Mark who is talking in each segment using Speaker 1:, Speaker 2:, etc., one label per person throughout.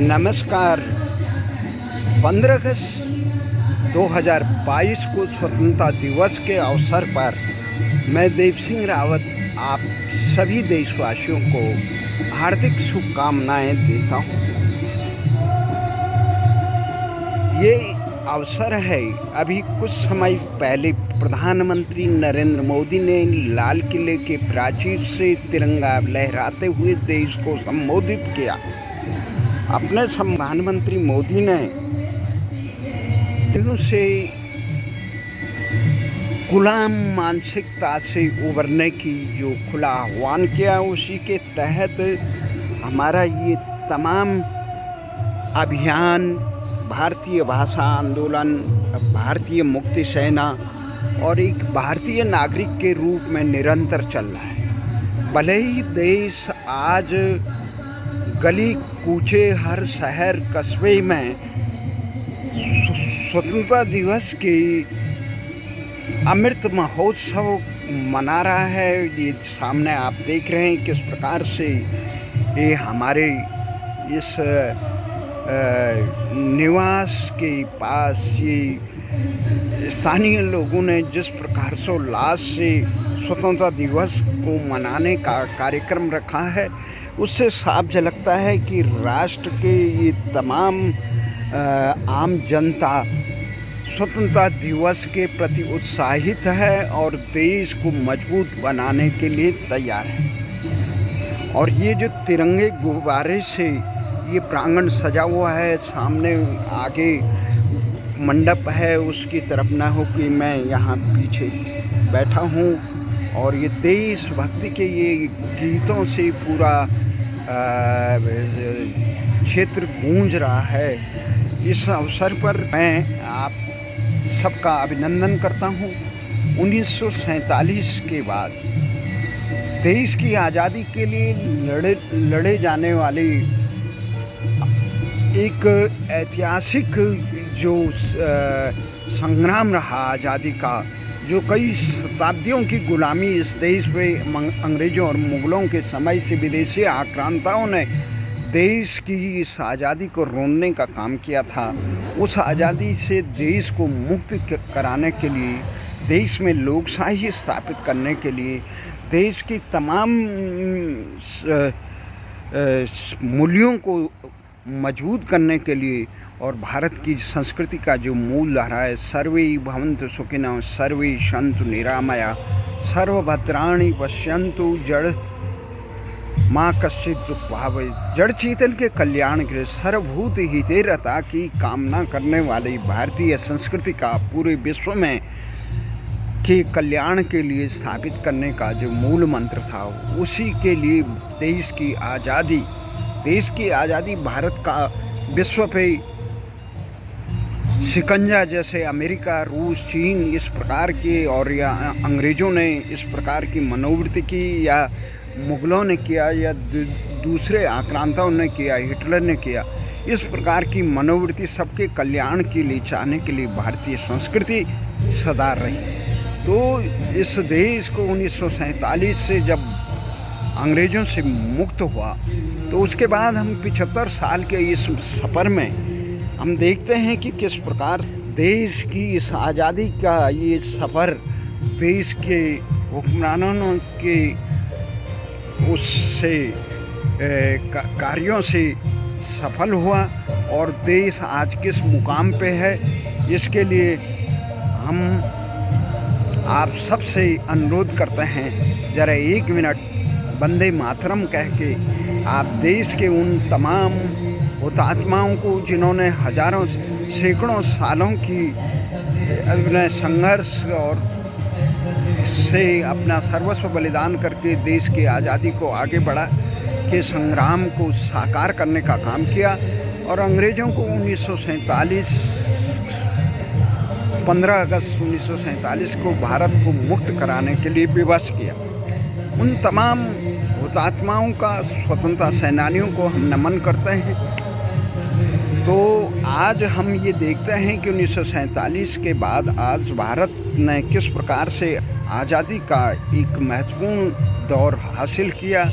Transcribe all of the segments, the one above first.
Speaker 1: नमस्कार। 15 अगस्त 2022 को स्वतंत्रता दिवस के अवसर पर मैं देव सिंह रावत आप सभी देशवासियों को हार्दिक शुभकामनाएं देता हूं। ये अवसर है, अभी कुछ समय पहले प्रधानमंत्री नरेंद्र मोदी ने लाल किले के प्राचीर से तिरंगा लहराते हुए देश को संबोधित किया। अपने प्रधानमंत्री मोदी ने दिनों से गुलाम मानसिकता से उबरने की जो खुला आह्वान किया, उसी के तहत हमारा ये तमाम अभियान भारतीय भाषा आंदोलन, भारतीय मुक्ति सेना और एक भारतीय नागरिक के रूप में निरंतर चल रहा है। भले ही देश आज गली कूचे, हर शहर कस्बे में स्वतंत्रता दिवस की अमृत महोत्सव मना रहा है। ये सामने आप देख रहे हैं किस प्रकार से ये हमारे इस निवास के पास ये स्थानीय लोगों ने जिस प्रकार से उल्लास से स्वतंत्रता दिवस को मनाने का कार्यक्रम रखा है, उससे साफ झलकता है कि राष्ट्र के ये तमाम आम जनता स्वतंत्रता दिवस के प्रति उत्साहित है और देश को मजबूत बनाने के लिए तैयार है। और ये जो तिरंगे गुब्बारे से ये प्रांगण सजा हुआ है, सामने आगे मंडप है, उसकी तरफ ना हो कि मैं यहाँ पीछे बैठा हूँ और ये देशभक्ति के ये गीतों से पूरा क्षेत्र गूंज रहा है। इस अवसर पर मैं आप सबका अभिनंदन करता हूँ। 1947 के बाद देश की आज़ादी के लिए लड़े जाने वाली एक ऐतिहासिक जो संग्राम रहा आज़ादी का, जो कई शताब्दियों की गुलामी इस देश पे अंग्रेज़ों और मुग़लों के समय से विदेशी आक्रांताओं ने देश की इस आज़ादी को रोनने का काम किया था। उस आज़ादी से देश को मुक्त कराने के लिए, देश में लोकशाही स्थापित करने के लिए, देश की तमाम मूल्यों को मजबूत करने के लिए और भारत की संस्कृति का जो मूल धारा है, सर्वे भवन्तु सुखिनः सर्वे सन्तु निरामया सर्वभद्राणि पश्यन्तु जड़ माँ कश्चित् दुःख भावेत्, जड़ चेतन के कल्याण के लिए सर्वभूत हिते रता की कामना करने वाली भारतीय संस्कृति का पूरे विश्व में के कल्याण के लिए स्थापित करने का जो मूल मंत्र था, उसी के लिए देश की आज़ादी भारत का विश्व पे शिकंजा, जैसे अमेरिका, रूस, चीन इस प्रकार के और या अंग्रेज़ों ने इस प्रकार की मनोवृत्ति की, या मुग़लों ने किया, या दूसरे आक्रांताओं ने किया, हिटलर ने किया, इस प्रकार की मनोवृत्ति सबके कल्याण के लिए चाहने के लिए भारतीय संस्कृति सदा रही। तो इस देश को 1947 से जब अंग्रेज़ों से मुक्त हुआ, तो उसके बाद हम 75 साल के इस सफ़र में हम देखते हैं कि किस प्रकार देश की इस आज़ादी का ये सफ़र देश के हुक्मरानों के उससे कार्यों से सफल हुआ और देश आज किस मुकाम पे है, इसके लिए हम आप सबसे अनुरोध करते हैं, ज़रा 1 मिनट वंदे मातरम कह के आप देश के उन तमाम हुतात्माओं को, जिन्होंने हजारों सैकड़ों सालों की अपने संघर्ष और से अपना सर्वस्व बलिदान करके देश की आज़ादी को आगे बढ़ा के संग्राम को साकार करने का काम किया, और अंग्रेज़ों को 15 अगस्त 1947 को भारत को मुक्त कराने के लिए विवश किया। उन तमाम हुतात्माओं का, स्वतंत्रता सेनानियों को हम नमन करते हैं। तो आज हम ये देखते हैं कि 1947 के बाद आज भारत ने किस प्रकार से आज़ादी का एक महत्वपूर्ण दौर हासिल किया।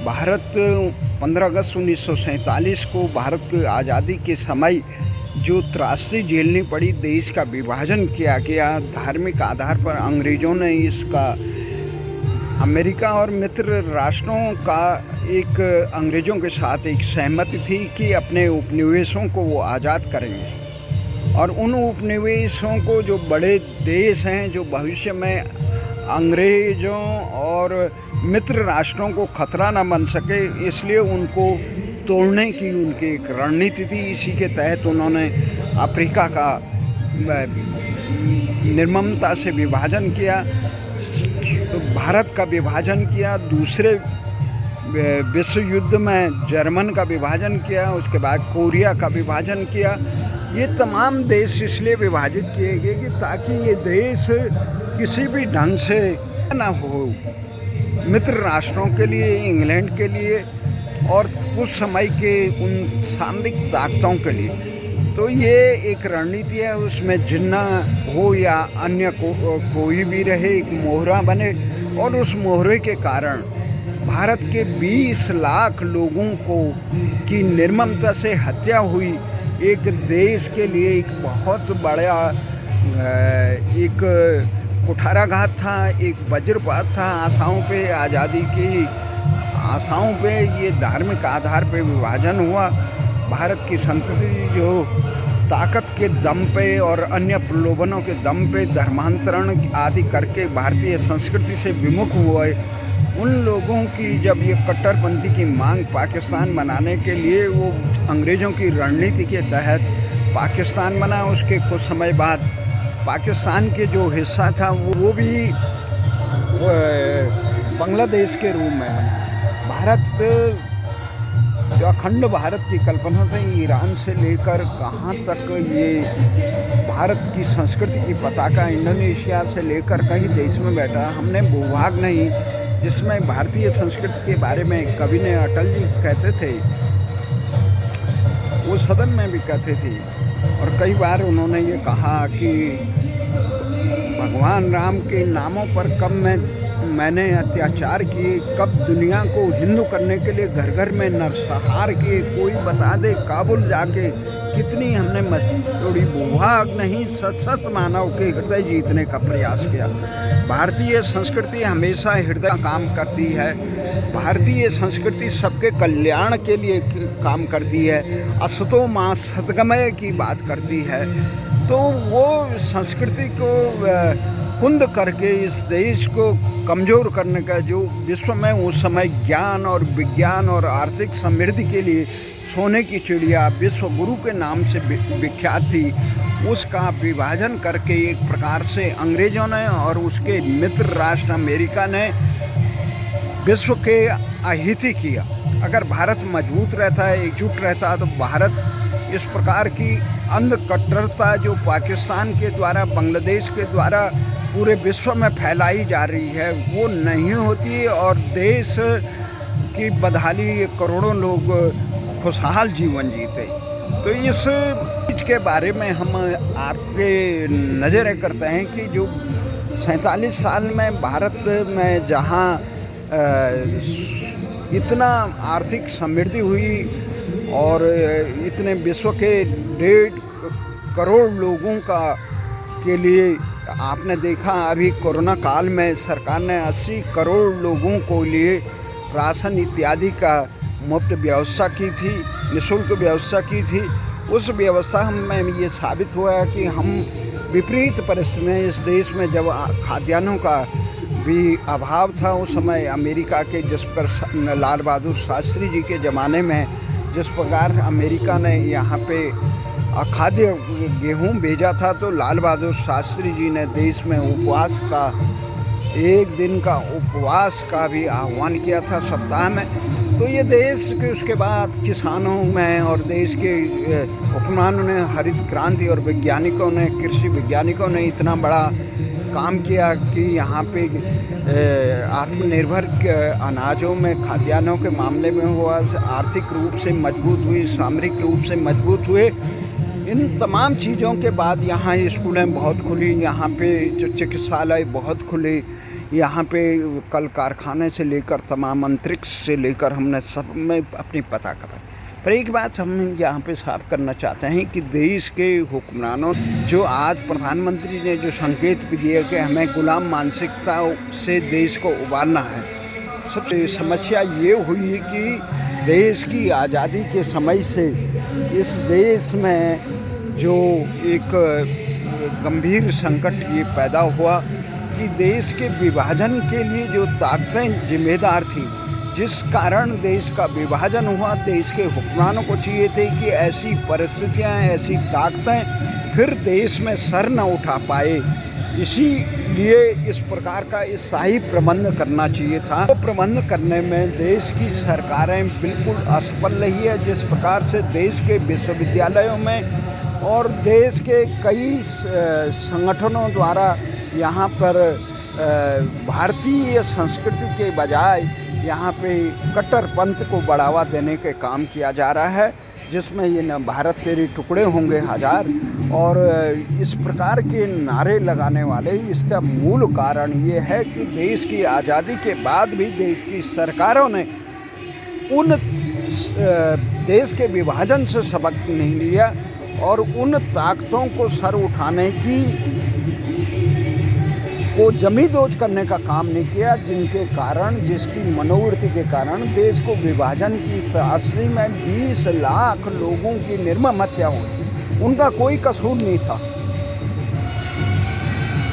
Speaker 1: भारत 15 अगस्त 1947 को भारत की आज़ादी के समय जो त्रासदी झेलनी पड़ी, देश का विभाजन किया गया धार्मिक आधार पर, अंग्रेज़ों ने इसका अमेरिका और मित्र राष्ट्रों का एक अंग्रेज़ों के साथ एक सहमति थी कि अपने उपनिवेशों को वो आज़ाद करेंगे और उन उपनिवेशों को जो बड़े देश हैं जो भविष्य में अंग्रेज़ों और मित्र राष्ट्रों को खतरा न बन सके, इसलिए उनको तोड़ने की उनकी एक रणनीति थी। इसी के तहत उन्होंने अफ्रीका का निर्ममता से विभाजन किया, तो भारत का विभाजन किया, दूसरे विश्व युद्ध में जर्मन का विभाजन किया, उसके बाद कोरिया का विभाजन किया। ये तमाम देश इसलिए विभाजित किए गए कि ताकि ये देश किसी भी ढंग से ना हो मित्र राष्ट्रों के लिए, इंग्लैंड के लिए और उस समय के उन सामरिक ताकतों के लिए। तो ये एक रणनीति है, उसमें जिन्ना हो या अन्य कोई भी रहे एक मोहरा बने, और उस मोहरे के कारण भारत के 20 लाख लोगों को की निर्ममता से हत्या हुई। एक देश के लिए एक बहुत बड़ा एक कुठाराघात था, एक वज्रपात था आशाओं पे, आज़ादी की आशाओं पे। ये धार्मिक आधार पे विभाजन हुआ। भारत की संस्कृति जो ताकत के दम पे और अन्य प्रलोभनों के दम पे धर्मांतरण आदि करके भारतीय संस्कृति से विमुख हुए, उन लोगों की जब ये कट्टरपंथी की मांग पाकिस्तान बनाने के लिए, वो अंग्रेज़ों की रणनीति के तहत पाकिस्तान बना। उसके कुछ समय बाद पाकिस्तान के जो हिस्सा था वो भी बांग्लादेश के रूप में बना। भारत जो अखंड भारत की कल्पना थी, ईरान से लेकर कहाँ तक ये भारत की संस्कृति की पताका इंडोनेशिया से लेकर कई देश में बैठा। हमने भूभाग नहीं, जिसमें भारतीय संस्कृति के बारे में कवि ने अटल जी कहते थे, वो सदन में भी कहते थे और कई बार उन्होंने ये कहा कि भगवान राम के नामों पर कब मैंने अत्याचार किए, कब दुनिया को हिंदू करने के लिए घर घर में नरसंहार किए, कोई बता दे काबुल जाके कितनी हमने तोड़ी। भूभाग नहीं, सत मानव के हृदय जीतने का प्रयास किया। भारतीय संस्कृति हमेशा हृदय काम करती है। भारतीय संस्कृति सबके कल्याण के लिए काम करती है, असतो मां सद्गमय की बात करती है। तो वो संस्कृति को कुंद करके इस देश को कमज़ोर करने का, जो विश्व में उस समय ज्ञान और विज्ञान और आर्थिक समृद्धि के लिए सोने की चिड़िया विश्व गुरु के नाम से विख्यात थी, उसका विभाजन करके एक प्रकार से अंग्रेज़ों ने और उसके मित्र राष्ट्र अमेरिका ने विश्व के अहित किया। अगर भारत मजबूत रहता है, एकजुट रहता, तो भारत इस प्रकार की अंध कट्टरता जो पाकिस्तान के द्वारा, बांग्लादेश के द्वारा पूरे विश्व में फैलाई जा रही है, वो नहीं होती और देश की बदहाली करोड़ों लोग खुशहाल जीवन जीते। तो इस चीज़ के बारे में हम आपके नज़र करते हैं कि जो 47 साल में भारत में जहाँ इतना आर्थिक समृद्धि हुई और इतने विश्व के 1.5 करोड़ लोगों का के लिए, आपने देखा अभी कोरोना काल में सरकार ने 80 करोड़ लोगों को लिए राशन इत्यादि का मुफ्त व्यवस्था की थी, निःशुल्क व्यवस्था की थी। उस व्यवस्था में ये साबित हुआ कि हम विपरीत परिस्थिति में इस देश में जब खाद्यान्नों का भी अभाव था, उस समय अमेरिका के जिस पर लाल बहादुर शास्त्री जी के ज़माने में जिस प्रकार अमेरिका ने यहाँ पे अखाद्य गेहूँ भेजा था, तो लाल बहादुर शास्त्री जी ने देश में उपवास का, 1 दिन का उपवास का भी आह्वान किया था सप्ताह में। तो ये देश के उसके बाद किसानों में और देश के हुक्मरानों ने, हरित क्रांति और वैज्ञानिकों ने, कृषि वैज्ञानिकों ने इतना बड़ा काम किया कि यहाँ पे आत्मनिर्भर अनाजों में, खाद्यान्नों के मामले में हुआ, आर्थिक रूप से मजबूत हुई, सामरिक रूप से मजबूत हुए। इन तमाम चीज़ों के बाद यहाँ स्कूलें बहुत खुली, यहाँ पे चिकित्सालय बहुत खुले, यहाँ पे कल कारखाने से लेकर तमाम अंतरिक्ष से लेकर हमने सब में अपनी पता करा। पर एक बात हम यहाँ पे साफ करना चाहते हैं कि देश के हुक्मरानों, जो आज प्रधानमंत्री ने जो संकेत भी दिया कि हमें गुलाम मानसिकता से देश को उबारना है, सबसे समस्या ये हुई कि देश की आज़ादी के समय से इस देश में जो एक गंभीर संकट ये पैदा हुआ कि देश के विभाजन के लिए जो ताकतें जिम्मेदार थी, जिस कारण देश का विभाजन हुआ, देश के हुक्मरानों को चाहिए थे कि ऐसी परिस्थितियां, ऐसी ताकतें फिर देश में सर न उठा पाए, इसीलिए इस प्रकार का स्थायी प्रबंध करना चाहिए था। तो प्रबंध करने में देश की सरकारें बिल्कुल असफल रही है। जिस प्रकार से देश के विश्वविद्यालयों में और देश के कई संगठनों द्वारा यहाँ पर भारतीय संस्कृति के बजाय यहाँ पे कट्टरपंथ को बढ़ावा देने के काम किया जा रहा है, जिसमें ये न भारत तेरे टुकड़े होंगे हजार और इस प्रकार के नारे लगाने वाले, इसका मूल कारण ये है कि देश की आज़ादी के बाद भी देश की सरकारों ने उन देश के विभाजन से सबक नहीं लिया और उन ताकतों को सर उठाने को जमींदोज करने का काम नहीं किया, जिनके कारण, जिसकी मनोवृत्ति के कारण देश को विभाजन की त्रासदी में 20 लाख लोगों की निर्मम हत्या हुई। उनका कोई कसूर नहीं था,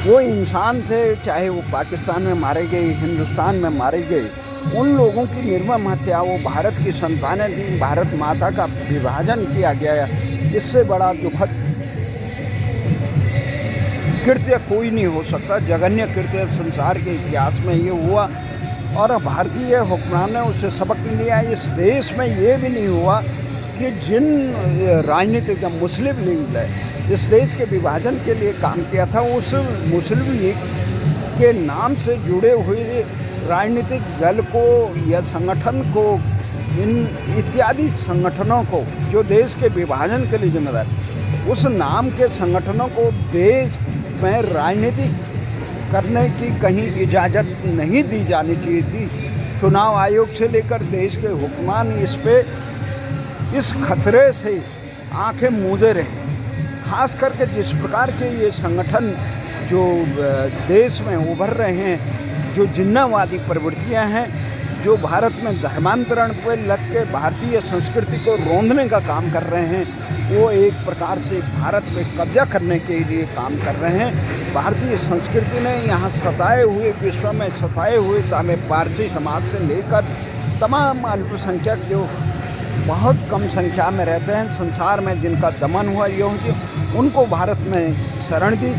Speaker 1: वो इंसान थे, चाहे वो पाकिस्तान में मारे गए, हिंदुस्तान में मारे गए, उन लोगों की निर्मम हत्या, वो भारत की संतानें थी, भारत माता का विभाजन किया गया। इससे बड़ा दुखद कृत्य कोई नहीं हो सकता। जघन्य कृत्य संसार के इतिहास में ये हुआ और भारतीय हुक्मरान ने उससे सबक नहीं लिया। इस देश में ये भी नहीं हुआ कि जिन राजनीतिक मुस्लिम लीग ने इस देश के विभाजन के लिए काम किया था, उस मुस्लिम लीग के नाम से जुड़े हुए राजनीतिक दल को या संगठन को, इन इत्यादि संगठनों को जो देश के विभाजन के लिए जिम्मेदार, उस नाम के संगठनों को देश में राजनीति करने की कहीं इजाज़त नहीं दी जानी चाहिए थी। चुनाव आयोग से लेकर देश के हुक्मरान इस खतरे से आंखें मूंदे रहे। खास करके जिस प्रकार के ये संगठन जो देश में उभर रहे हैं, जो जिन्नावादी प्रवृत्तियां हैं, जो भारत में धर्मांतरण पर लग के भारतीय संस्कृति को रौंदने का काम कर रहे हैं, वो एक प्रकार से भारत पे कब्जा करने के लिए काम कर रहे हैं। भारतीय संस्कृति ने यहाँ सताए हुए, विश्व में सताए हुए हमें पारसी समाज से लेकर तमाम अल्पसंख्यक जो बहुत कम संख्या में रहते हैं संसार में, जिनका दमन हुआ यहूदी, उनको भारत में शरण दी।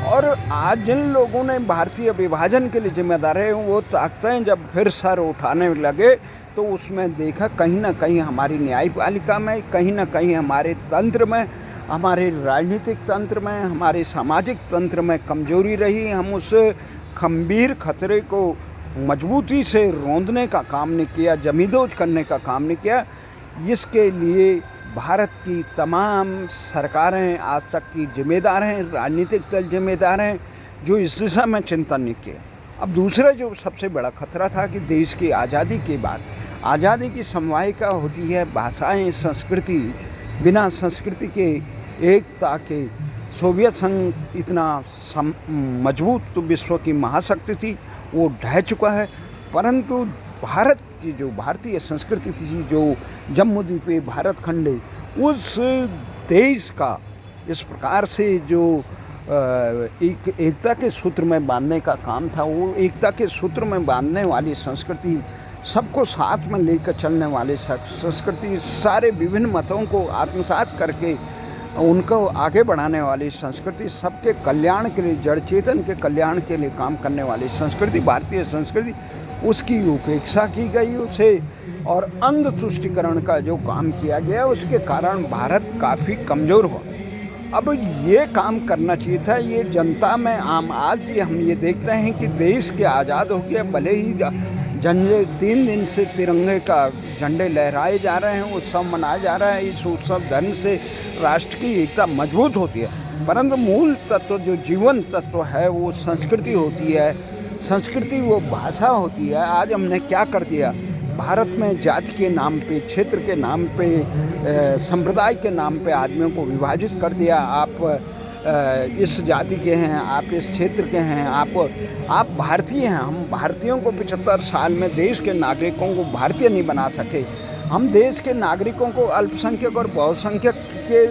Speaker 1: और आज जिन लोगों ने भारतीय विभाजन के लिए जिम्मेदार है, वो ताकतें जब फिर सर उठाने लगे तो उसमें देखा कहीं ना कहीं हमारी न्यायपालिका में, कहीं ना कहीं हमारे तंत्र में, हमारे राजनीतिक तंत्र में, हमारे सामाजिक तंत्र में कमजोरी रही। हम उस खंभीर खतरे को मजबूती से रौंदने का काम नहीं किया, जमींदोज करने का काम नहीं किया। इसके लिए भारत की तमाम सरकारें आज तक की जिम्मेदार हैं, राजनीतिक दल जिम्मेदार हैं, जो इस दिशा में चिंतन नहीं किया। अब दूसरा जो सबसे बड़ा खतरा था कि देश की आज़ादी के बाद आज़ादी की समवायिका होती है, भाषाएं, संस्कृति, बिना संस्कृति के एकता के सोवियत संघ इतना मजबूत तो विश्व की महाशक्ति थी, वो ढह चुका है। परंतु भारत की जो भारतीय संस्कृति थी, जो जम्मूद्वीपे भारत खंडे, उस देश का इस प्रकार से जो एकता के सूत्र में बांधने का काम था, वो एकता के सूत्र में बांधने वाली संस्कृति, सबको साथ में लेकर चलने वाली संस्कृति, सारे विभिन्न मतों को आत्मसात करके उनको आगे बढ़ाने वाली संस्कृति, सबके कल्याण के लिए, जड़ चेतन के कल्याण के लिए काम करने वाली संस्कृति, भारतीय संस्कृति, उसकी उपेक्षा की गई उसे, और अंग तुष्टिकरण का जो काम किया गया, उसके कारण भारत काफ़ी कमज़ोर हुआ। अब ये काम करना चाहिए था। ये जनता में आम आज हम ये देखते हैं कि देश के आज़ाद हो गया, भले ही झंडे 3 दिन से तिरंगे का झंडे लहराए जा रहे हैं, उत्सव मनाया जा रहा है। इस उत्सव धर्म से राष्ट्र की एकता मजबूत होती है, परंतु मूल तत्व जो जीवन तत्व है वो संस्कृति होती है। संस्कृति वो भाषा होती है। आज हमने क्या कर दिया, भारत में जाति के नाम पे, क्षेत्र के नाम पे, संप्रदाय के नाम पे आदमियों को विभाजित कर दिया। आप इस जाति के हैं, आप इस क्षेत्र के हैं, आप भारतीय हैं। हम भारतीयों को 75 साल में देश के नागरिकों को भारतीय नहीं बना सके। हम देश के नागरिकों को अल्पसंख्यक और बहुसंख्यक के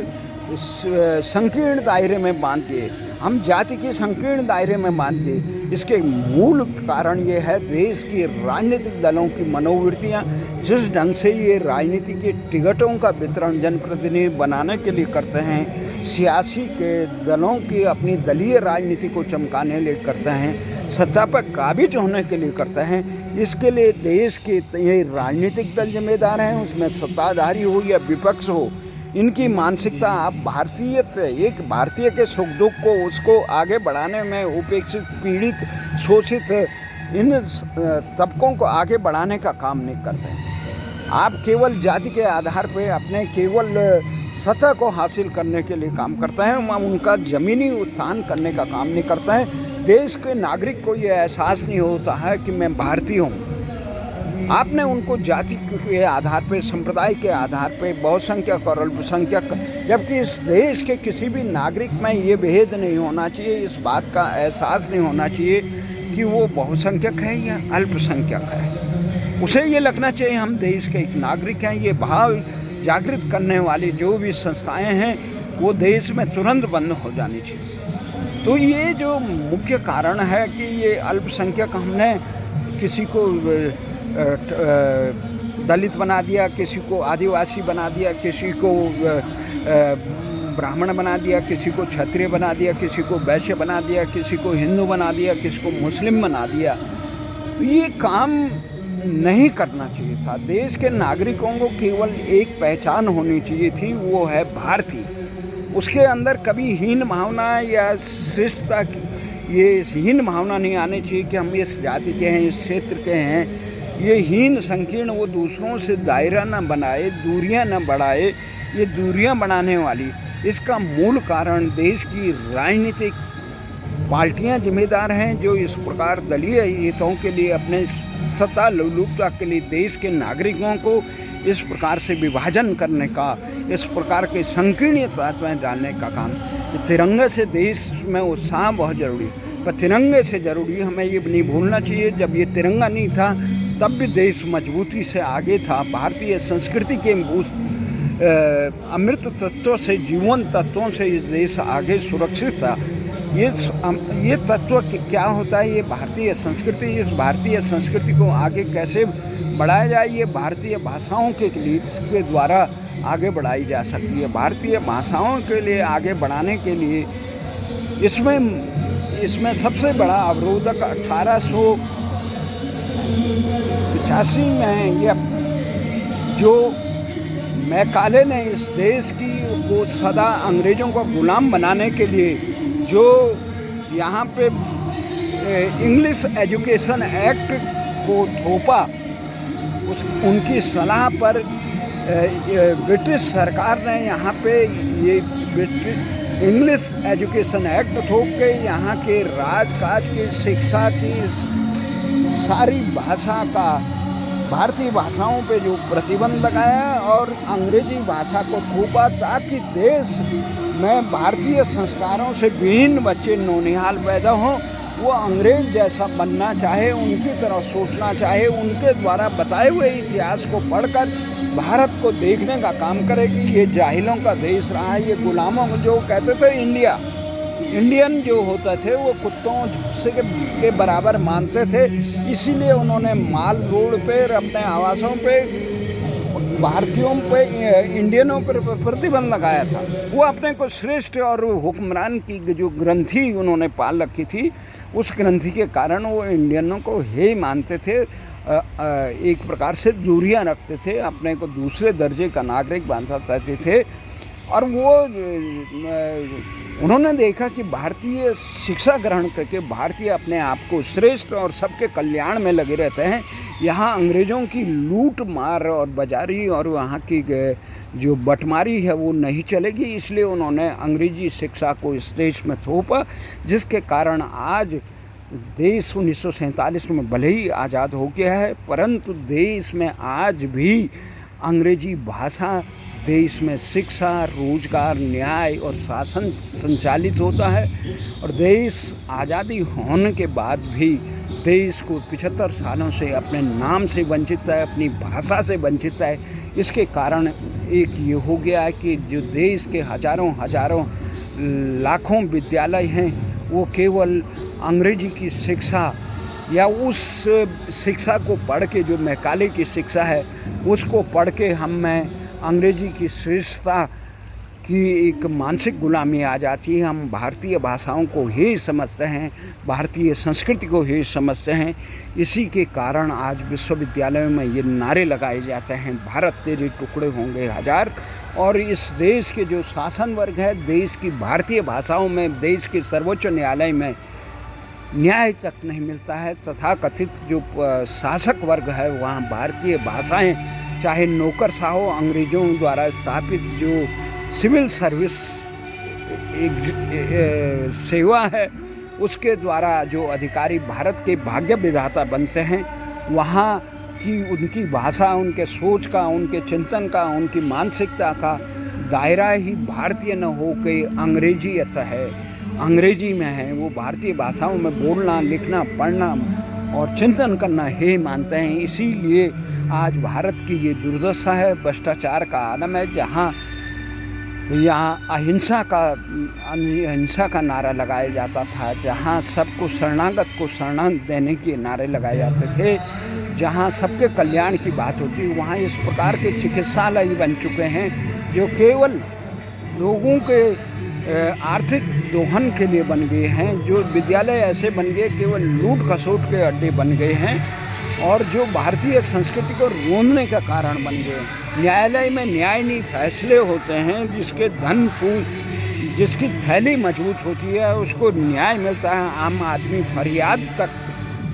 Speaker 1: संकीर्ण दायरे में बांध दिए, हम जाति के संकीर्ण दायरे में बांध दिए। इसके मूल कारण ये है देश की राजनीतिक दलों की मनोवृत्तियाँ, जिस ढंग से ये राजनीति के टिकटों का वितरण जनप्रतिनिधि बनाने के लिए करते हैं, सियासी के दलों की अपनी दलीय राजनीति को चमकाने लिए करते हैं, सत्ता पर काबिज होने के लिए करते हैं। इसके लिए देश के ये राजनीतिक दल जिम्मेदार हैं, उसमें सत्ताधारी हो या विपक्ष हो। इनकी मानसिकता, आप एक भारतीय के सुख दुख को, उसको आगे बढ़ाने में उपेक्षित, पीड़ित, शोषित इन तबकों को आगे बढ़ाने का काम नहीं करते हैं। आप केवल जाति के आधार पे अपने केवल सत्ता को हासिल करने के लिए काम करते हैं, उनका ज़मीनी उत्थान करने का काम नहीं करते हैं। देश के नागरिक को ये एहसास नहीं होता है कि मैं भारतीय हूँ। आपने उनको जाति के आधार पे, संप्रदाय के आधार पे, बहुसंख्यक और अल्पसंख्यक, जबकि इस देश के किसी भी नागरिक में ये भेद नहीं होना चाहिए, इस बात का एहसास नहीं होना चाहिए कि वो बहुसंख्यक है या अल्पसंख्यक है। उसे ये लगना चाहिए हम देश के एक नागरिक हैं। ये भाव जागृत करने वाली जो भी संस्थाएं हैं वो देश में तुरंत बंद हो जानी चाहिए। तो ये जो मुख्य कारण है कि ये अल्पसंख्यक, हमने किसी को दलित बना दिया, किसी को आदिवासी बना दिया, किसी को ब्राह्मण बना दिया, किसी को क्षत्रिय बना दिया, किसी को वैश्य बना दिया, किसी को हिंदू बना दिया, किसी को मुस्लिम बना दिया। ये काम नहीं करना चाहिए था। देश के नागरिकों को केवल एक पहचान होनी चाहिए थी, वो है भारतीय। उसके अंदर कभी हीन भावना या श्रेष्ठता की ये हीन भावना नहीं आनी चाहिए कि हम इस जाति के हैं, इस क्षेत्र के हैं। ये हीन संकीर्ण वो दूसरों से दायरा न बनाए, दूरियां न बढ़ाए, ये दूरियां बढ़ाने वाली। इसका मूल कारण देश की राजनीतिक पार्टियां जिम्मेदार हैं, जो इस प्रकार दलीय हितों के लिए, अपने सत्ता लोलुपता के लिए देश के नागरिकों को इस प्रकार से विभाजन करने का, इस प्रकार के संकीर्णता में डालने का काम। तिरंगे से देश में उत्साह बहुत ज़रूरी है, पर तिरंगे से ज़रूरी हमें ये नहीं भूलना चाहिए, जब ये तिरंगा नहीं था तब भी देश मजबूती से आगे था। भारतीय संस्कृति के अमृत तत्वों से, जीवन तत्वों से इस देश आगे सुरक्षित था। ये तत्व क्या होता है, ये भारतीय संस्कृति, इस भारतीय संस्कृति को आगे कैसे बढ़ाया जाए, ये भारतीय भाषाओं के लिए इसके द्वारा आगे बढ़ाई जा सकती है। भारतीय भाषाओं के लिए आगे बढ़ाने के लिए इसमें सबसे बड़ा अवरोधक 1885 में यह जो मैकाले ने इस देश को सदा अंग्रेज़ों को गुलाम बनाने के लिए जो यहाँ पे इंग्लिश एजुकेशन एक्ट को थोपा, उनकी सलाह पर ब्रिटिश सरकार ने यहाँ पे ये इंग्लिश एजुकेशन एक्ट थोप के यहाँ के राजकाज की, शिक्षा की, सारी भाषा का, भारतीय भाषाओं पे जो प्रतिबंध लगाया और अंग्रेजी भाषा को थोपा, ताकि देश में भारतीय संस्कारों से विहीन बच्चे नौनिहाल पैदा हों, वो अंग्रेज जैसा बनना चाहे, उनकी तरह सोचना चाहे, उनके द्वारा बताए हुए इतिहास को पढ़कर भारत को देखने का काम करे कि ये जाहिलों का देश रहा है। ये गुलामों को जो कहते थे इंडियन जो होते थे वो कुत्तों से के बराबर मानते थे, इसीलिए उन्होंने माल रोड पे, अपने आवासों पे भारतीयों पे, इंडियनों पर प्रतिबंध लगाया था। वो अपने को श्रेष्ठ और हुक्मरान की जो ग्रंथि उन्होंने पाल रखी थी, उस ग्रंथि के कारण वो इंडियनों को हे मानते थे, एक प्रकार से दूरियां रखते थे, अपने को दूसरे दर्जे का नागरिक मानना चाहते थे। और वो उन्होंने देखा कि भारतीय शिक्षा ग्रहण करके भारतीय अपने आप को श्रेष्ठ और सबके कल्याण में लगे रहते हैं, यहाँ अंग्रेज़ों की लूट मार और बाजारी और वहाँ की जो बटमारी है वो नहीं चलेगी। इसलिए उन्होंने अंग्रेजी शिक्षा को इस देश में थोपा, जिसके कारण आज देश 1947 में भले ही आज़ाद हो गया है, परंतु देश में आज भी अंग्रेजी भाषा देश में शिक्षा, रोजगार, न्याय और शासन संचालित होता है। और देश आज़ादी होने के बाद भी देश को 75 सालों से अपने नाम से वंचित है, अपनी भाषा से वंचित है। इसके कारण एक ये हो गया है कि जो देश के हजारों लाखों विद्यालय हैं, वो केवल अंग्रेजी की शिक्षा या उस शिक्षा को पढ़ के, जो मैकाले की शिक्षा है, उसको पढ़ के हम में अंग्रेजी की श्रेष्ठता की एक मानसिक गुलामी आ जाती है। हम भारतीय भाषाओं को ही समझते हैं, भारतीय संस्कृति को ही समझते हैं। इसी के कारण आज विश्वविद्यालयों में ये नारे लगाए जाते हैं, भारत तेरे टुकड़े होंगे हजार। और इस देश के जो शासन वर्ग है, देश की भारतीय भाषाओं में, देश के सर्वोच्च न्यायालय में न्याय तक नहीं मिलता है। तथाकथित जो शासक वर्ग है, वहाँ भारतीय भाषाएं, चाहे नौकरशाहों अंग्रेज़ों द्वारा स्थापित जो सिविल सर्विस सेवा है, उसके द्वारा जो अधिकारी भारत के भाग्य विधाता बनते हैं, वहाँ की उनकी भाषा, उनके सोच का, उनके चिंतन का, उनकी मानसिकता का दायरा ही भारतीय न हो के अंग्रेजीयत है, अंग्रेजी में है। वो भारतीय भाषाओं में बोलना, लिखना, पढ़ना और चिंतन करना ही मानते हैं। इसीलिए आज भारत की ये दुर्दशा है, भ्रष्टाचार का आलम है, जहाँ यहाँ अहिंसा का नारा लगाया जाता था, जहाँ सबको शरणागत को शरण देने के नारे लगाए जाते थे, जहाँ सबके कल्याण की बात होती है, वहाँ इस प्रकार के चिकित्सालय बन चुके हैं जो केवल लोगों के आर्थिक दोहन के लिए बन गए हैं, जो विद्यालय ऐसे बन गए केवल लूट खसोट के अड्डे बन गए हैं, और जो भारतीय संस्कृति को रोनने का कारण बन गए। न्यायालय में न्यायनीय फैसले होते हैं, जिसकी थैली मजबूत होती है उसको न्याय मिलता है। आम आदमी फरियाद तक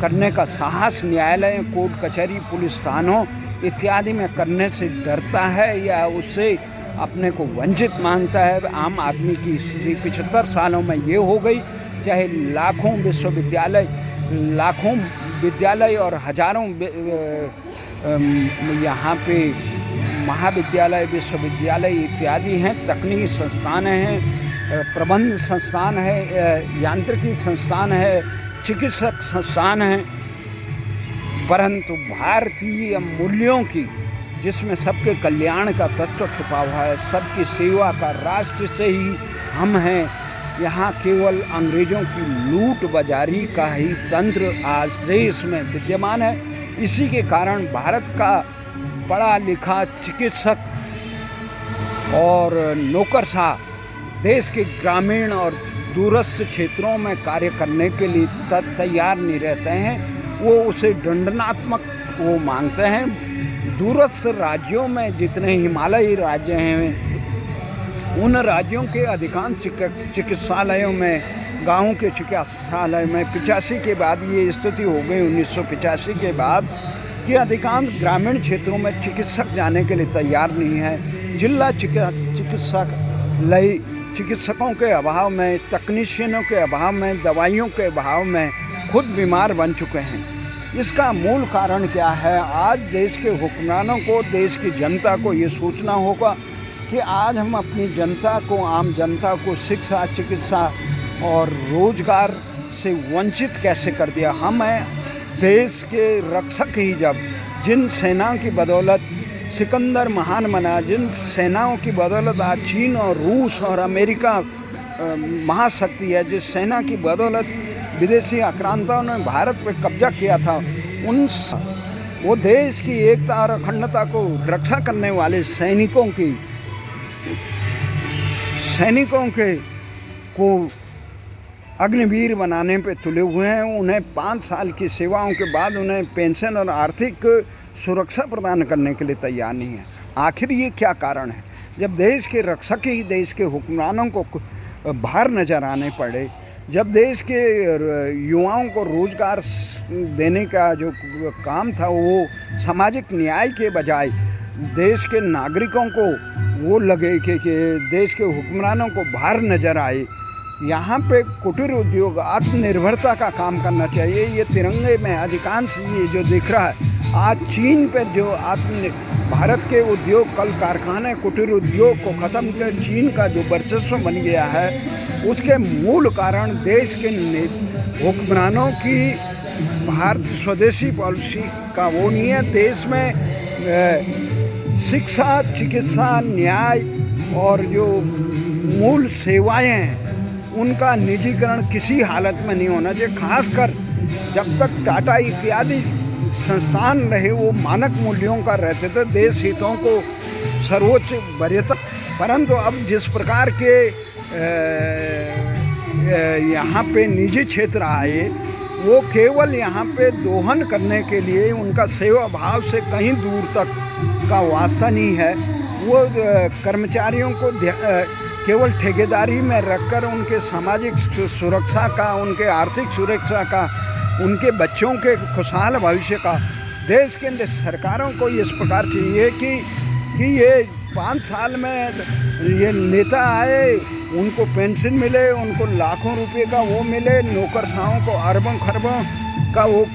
Speaker 1: करने का साहस न्यायालय, कोर्ट कचहरी, पुलिस थानों इत्यादि में करने से डरता है या उससे अपने को वंचित मानता है। आम आदमी की स्थिति 75 सालों में ये हो गई, चाहे लाखों विद्यालय और हजारों यहाँ पे महाविद्यालय, विश्वविद्यालय इत्यादि हैं, तकनीकी संस्थान हैं, प्रबंध संस्थान है, यांत्रिकी संस्थान है, चिकित्सक संस्थान हैं, परंतु भारतीय मूल्यों की, जिसमें सबके कल्याण का तत्व छुपा हुआ है, सबकी सेवा का, राष्ट्र से ही हम हैं, यहाँ केवल अंग्रेज़ों की लूट बाजारी का ही तंत्र आज देश में विद्यमान है। इसी के कारण भारत का पढ़ा लिखा चिकित्सक और नौकरशाह देश के ग्रामीण और दूरस्थ क्षेत्रों में कार्य करने के लिए तैयार नहीं रहते हैं, वो उसे दंडनात्मक वो मांगते हैं। दूरस्थ राज्यों में जितने हिमालयी राज्य हैं, उन राज्यों के अधिकांश चिकित्सालयों में, गाँव के चिकित्सालय में 85 के बाद ये स्थिति हो गई, 1985 के बाद, कि अधिकांश ग्रामीण क्षेत्रों में चिकित्सक जाने के लिए तैयार नहीं है। जिला चिकित्सालय चिकित्सकों के अभाव में, तकनीशियनों के अभाव में, दवाइयों के अभाव में खुद बीमार बन चुके हैं। इसका मूल कारण क्या है? आज देश के हुक्मरानों को, देश की जनता को ये सोचना होगा कि आज हम अपनी जनता को, आम जनता को शिक्षा, चिकित्सा और रोजगार से वंचित कैसे कर दिया। हम हैं देश के रक्षक ही, जब जिन सेनाओं की बदौलत सिकंदर महान बना, जिन सेनाओं की बदौलत आज चीन और रूस और अमेरिका महाशक्ति है, जिस सेना की बदौलत विदेशी आक्रांताओं ने भारत पर कब्जा किया था, वो देश की एकता और अखंडता को रक्षा करने वाले सैनिकों को अग्निवीर बनाने पे तुले हुए हैं। उन्हें 5 साल की सेवाओं के बाद उन्हें पेंशन और आर्थिक सुरक्षा प्रदान करने के लिए तैयार नहीं है। आखिर ये क्या कारण है? जब देश के रक्षक ही देश के हुक्मरानों को बाहर नज़र आने पड़े, जब देश के युवाओं को रोज़गार देने का जो काम था वो सामाजिक न्याय के बजाय देश के नागरिकों को वो लगे कि देश के हुक्मरानों को बाहर नज़र आए, यहाँ पे कुटीर उद्योग आत्मनिर्भरता का काम करना चाहिए। ये तिरंगे में अधिकांश ये जो दिख रहा है, आज चीन पे जो भारत के उद्योग कल कारखाने कुटीर उद्योग को ख़त्म कर चीन का जो वर्चस्व बन गया है, उसके मूल कारण देश के हुक्मरानों की भारत स्वदेशी पॉलिसी का वो नहीं है। देश में शिक्षा, चिकित्सा, न्याय और जो मूल सेवाएं हैं उनका निजीकरण किसी हालत में नहीं होना चाहिए। खासकर जब तक टाटा इत्यादि संस्थान रहे वो मानक मूल्यों का रहते थे, देश हितों को सर्वोच्च वरीयता। परंतु अब जिस प्रकार के यहाँ पे निजी क्षेत्र आए, वो केवल यहाँ पे दोहन करने के लिए, उनका सेवा भाव से कहीं दूर तक का वास्ता नहीं है। वो कर्मचारियों को केवल ठेकेदारी में रखकर उनके सामाजिक सुरक्षा का, उनके आर्थिक सुरक्षा का, उनके बच्चों के खुशहाल भविष्य का देश के सरकारों को इस प्रकार चाहिए कि ये 5 साल में ये नेता आए, उनको पेंशन मिले, उनको लाखों रुपए का वो मिले, नौकरशाहों को अरबों खरबों का वो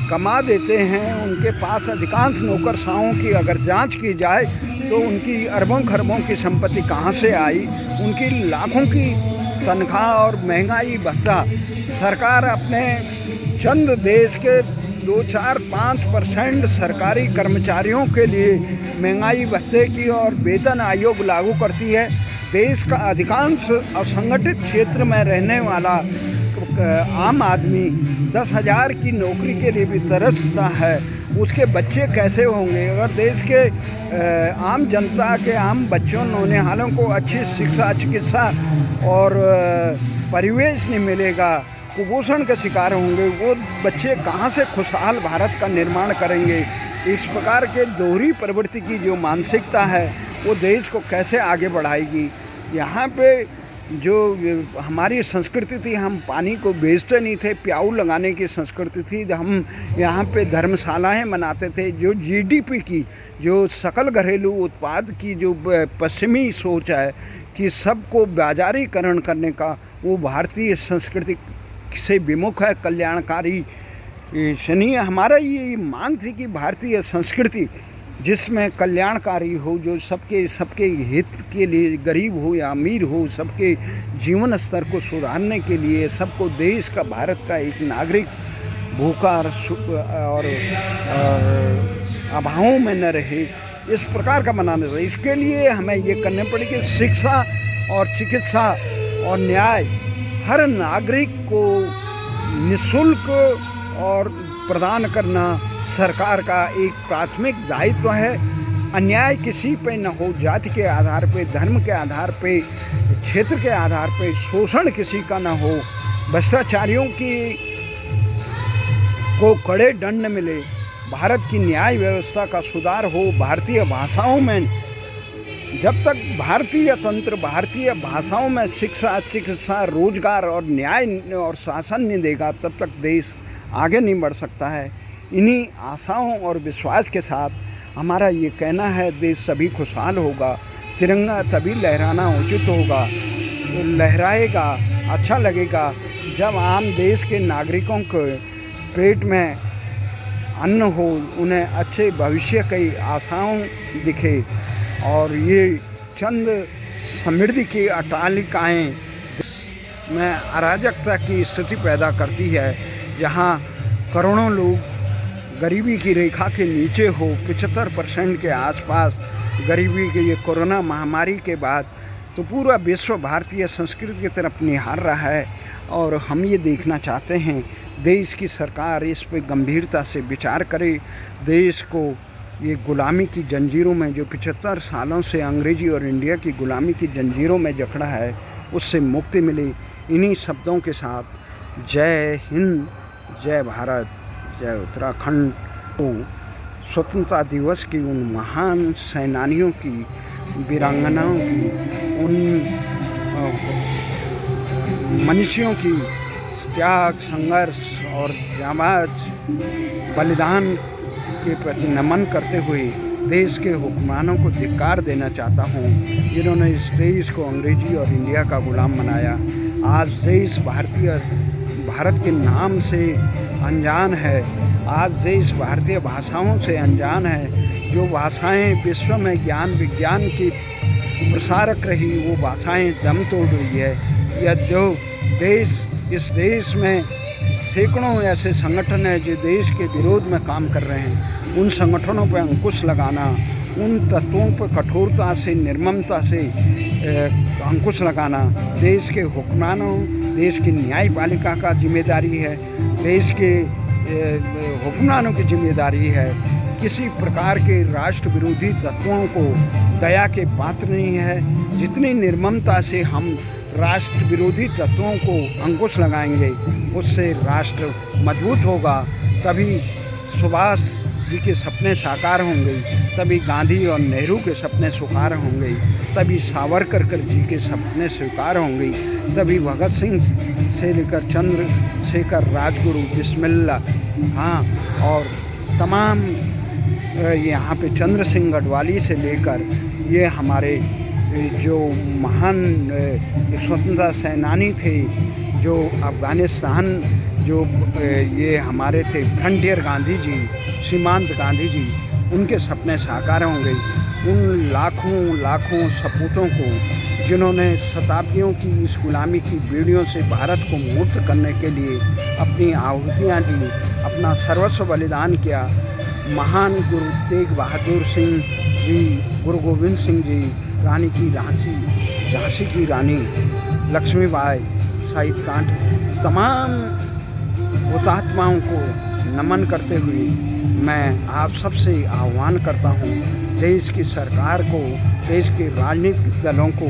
Speaker 1: कमा देते हैं। उनके पास अधिकांश नौकरशाहों की अगर जांच की जाए तो उनकी अरबों खरबों की संपत्ति कहाँ से आई, उनकी लाखों की तनख्वाह और महंगाई भत्ता सरकार अपने चंद देश के 2-4-5% सरकारी कर्मचारियों के लिए महंगाई भत्ते की और वेतन आयोग लागू करती है। देश का अधिकांश असंगठित क्षेत्र में रहने वाला आम आदमी 10,000 की नौकरी के लिए भी तरसता है। उसके बच्चे कैसे होंगे अगर देश के आम जनता के आम बच्चों नौनिहालों को अच्छी शिक्षा, चिकित्सा और परिवेश नहीं मिलेगा, कुपोषण के शिकार होंगे, वो बच्चे कहाँ से खुशहाल भारत का निर्माण करेंगे। इस प्रकार के दोहरी प्रवृत्ति की जो मानसिकता है वो देश को कैसे आगे बढ़ाएगी। यहाँ पे जो हमारी संस्कृति थी, हम पानी को बेचते नहीं थे, प्याऊ लगाने की संस्कृति थी। हम यहाँ पे धर्मशालाएं बनाते थे। जो जीडीपी की, जो सकल घरेलू उत्पाद की जो पश्चिमी सोच है कि सबको बाजारीकरण करने का, वो भारतीय संस्कृति से विमुख है, कल्याणकारी नहीं है। हमारा ये मांग थी कि भारतीय संस्कृति जिसमें कल्याणकारी हो, जो सबके हित के लिए, गरीब हो या अमीर हो, सबके जीवन स्तर को सुधारने के लिए, सबको देश का, भारत का एक नागरिक भूखा और अभावों में न रहे, इस प्रकार का बनाना चाहिए। इसके लिए हमें ये करने पड़ेगी, शिक्षा और चिकित्सा और न्याय हर नागरिक को निःशुल्क और प्रदान करना सरकार का एक प्राथमिक दायित्व है। अन्याय किसी पे न हो, जाति के आधार पे, धर्म के आधार पे, क्षेत्र के आधार पे शोषण किसी का न हो, भ्रष्टाचारियों को कड़े दंड मिले, भारत की न्याय व्यवस्था का सुधार हो। भारतीय भाषाओं में, जब तक भारतीय तंत्र भारतीय भाषाओं में शिक्षा, चिकित्सा, रोजगार और न्याय और शासन नहीं देगा, तब तक देश आगे नहीं बढ़ सकता है। इन्हीं आशाओं और विश्वास के साथ हमारा ये कहना है, देश तभी खुशहाल होगा, तिरंगा तभी लहराना उचित होगा, लहराएगा, अच्छा लगेगा जब आम देश के नागरिकों के पेट में अन्न हो, उन्हें अच्छे भविष्य की आशाओं दिखे। और ये चंद समृद्धि की अट्टालिकाएं में अराजकता की स्थिति पैदा करती है, जहां करोड़ों लोग गरीबी की रेखा के नीचे हो। 75% के आसपास गरीबी के ये कोरोना महामारी के बाद तो पूरा विश्व भारतीय संस्कृति की तरफ निहार रहा है। और हम ये देखना चाहते हैं देश की सरकार इस पे गंभीरता से विचार करे, देश को ये गुलामी की जंजीरों में, जो 75 सालों से अंग्रेजी और इंडिया की गुलामी की जंजीरों में जकड़ा है, उससे मुक्ति मिले। इन्हीं शब्दों के साथ जय हिंद, जय भारत, जय उत्तराखंड को स्वतंत्रता दिवस की उन महान सेनानियों की, वीरांगनाओं की, उन मनुष्यों की त्याग, संघर्ष और जांबाज बलिदान के प्रति नमन करते हुए देश के हुक्मरानों को धिक्कार देना चाहता हूँ, जिन्होंने इस देश को अंग्रेजी और इंडिया का गुलाम बनाया। आज देश भारत के नाम से अनजान है। आज देश भारतीय भाषाओं से अनजान है। जो भाषाएं विश्व में ज्ञान विज्ञान की प्रसारक रही, वो भाषाएं दम तोड़ रही है। यह जो इस देश में सैकड़ों ऐसे संगठन हैं जो देश के विरोध में काम कर रहे हैं। उन संगठनों पर अंकुश लगाना, उन तत्वों पर कठोरता से, निर्ममता से अंकुश लगाना देश के हुक्मरानों, देश की न्यायपालिका का जिम्मेदारी है। देश के हुक्मरानों की जिम्मेदारी है। किसी प्रकार के राष्ट्र विरोधी तत्वों को दया के पात्र नहीं है। जितनी निर्ममता से हम राष्ट्र विरोधी तत्वों को अंकुश लगाएंगे, उससे राष्ट्र मजबूत होगा। तभी सुभाष जी के सपने साकार होंगे, तभी गांधी और नेहरू के सपने साकार होंगे, तभी सावरकर जी के सपने स्वीकार होंगे, तभी भगत सिंह से लेकर चंद्रशेखर, राजगुरु, बिस्मिल्ला, हाँ, और तमाम यहाँ पे चंद्र सिंह गढ़वाली से लेकर ये हमारे जो महान स्वतंत्रता सेनानी थे, जो अफ़गानिस्तान ये हमारे थे फ्रंटियर गांधी जी, सीमांत गांधी जी, उनके सपने साकार होंगे। उन लाखों सपूतों को जिन्होंने शताब्दियों की इस गुलामी की बेड़ियों से भारत को मुक्त करने के लिए अपनी आहुतियाँ दी, अपना सर्वस्व बलिदान किया। महान गुरु तेग बहादुर सिंह जी, गुरु गोविंद सिंह जी, रानी की झांसी की रानी लक्ष्मीबाई, शहीद कांट, तमाम हुतात्माओं को नमन करते हुए मैं आप सबसे आह्वान करता हूँ, देश की सरकार को, देश के राजनीतिक दलों को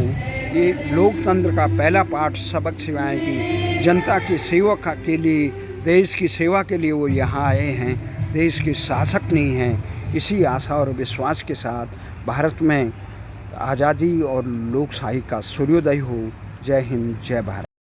Speaker 1: ये लोकतंत्र का पहला पाठ सबक सिखाएं कि जनता की सेवा के लिए, देश की सेवा के लिए वो यहाँ आए हैं, देश के शासक नहीं हैं। इसी आशा और विश्वास के साथ भारत में आज़ादी और लोकशाही का सूर्योदय हो। जय हिंद, जय भारत।